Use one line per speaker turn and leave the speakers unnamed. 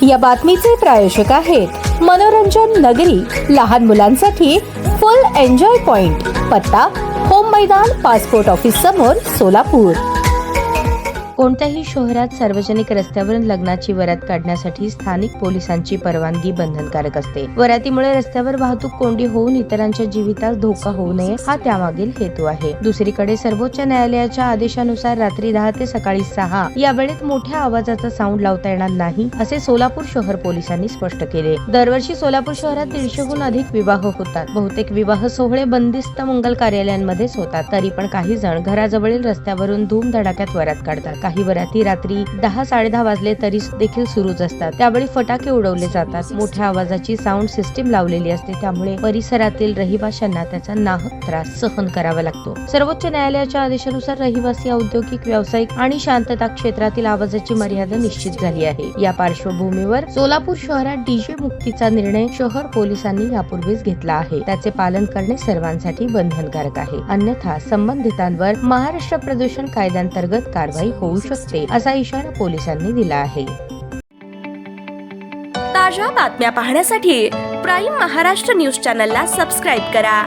या बातमीचे प्रायोजक आहेत मनोरंजन नगरी, लहान मुलांसाठी फुल एन्जॉय पॉइंट, पत्ता होम मैदान, पासपोर्ट ऑफिस समोर, सोलापूर।
कोणत्याही शहरात सार्वजनिक रस्त्यावरून लग्नाची वरात काढण्यासाठी स्थानिक पोलिसांची परवानगी बंधनकारक असते। वरातीमुळे रस्त्यावर वाहतूक कोंडी होऊन इतरांच्या जीवितास धोका होऊ नये हा त्यामागील हेतू आहे। दुसरीकडे सर्वोच्च न्यायालयाच्या आदेशानुसार रात्री 10 ते सकाळी 6 या वेळेत मोठ्या आवाजाचा साऊंड लावता येणार नाही, असे सोलापूर शहर पोलिसांनी स्पष्ट केले। दरवर्षी सोलापूर शहरात 150हून अधिक विवाह होतात। बहुतेक विवाह सोहळे बंदिस्त मंगल कार्यालयांमध्येच होतात, तरी पण काही जण घराजवळील रस्त्यावरून धूमधडाक्यात वरात काढतात। काही वराती रात्री 10-10:30 वाजले तरी देखील सुरूच असतात। त्यावेळी फटाके उडवले जातात। मोठ्या आवाजाची साऊंड सिस्टीम लावलेली असते, त्यामुळे परिसरातील रहिवाशांना त्याचा नाहक त्रास सहन करावा लागतो। सर्वोच्च न्यायालयाच्या आदेशानुसार रहिवासी, औद्योगिक, व्यावसायिक आणि शांतता क्षेत्रातील आवाजाची मर्यादा निश्चित झाली आहे। या पार्श्वभूमीवर सोलापूर शहरात डीजे मुक्तीचा निर्णय शहर पोलिसांनी यापूर्वीच घेतला आहे। त्याचे पालन करणे सर्वांसाठी बंधनकारक आहे, अन्यथा संबंधितांवर महाराष्ट्र प्रदूषण कायद्यांतर्गत कारवाई होऊ शकते, असा इशारा पोलिसांनी दिला आहे।
ताज्या बातम्या पाहण्यासाठी प्राईम महाराष्ट्र न्यूज चॅनलला सबस्क्राईब करा।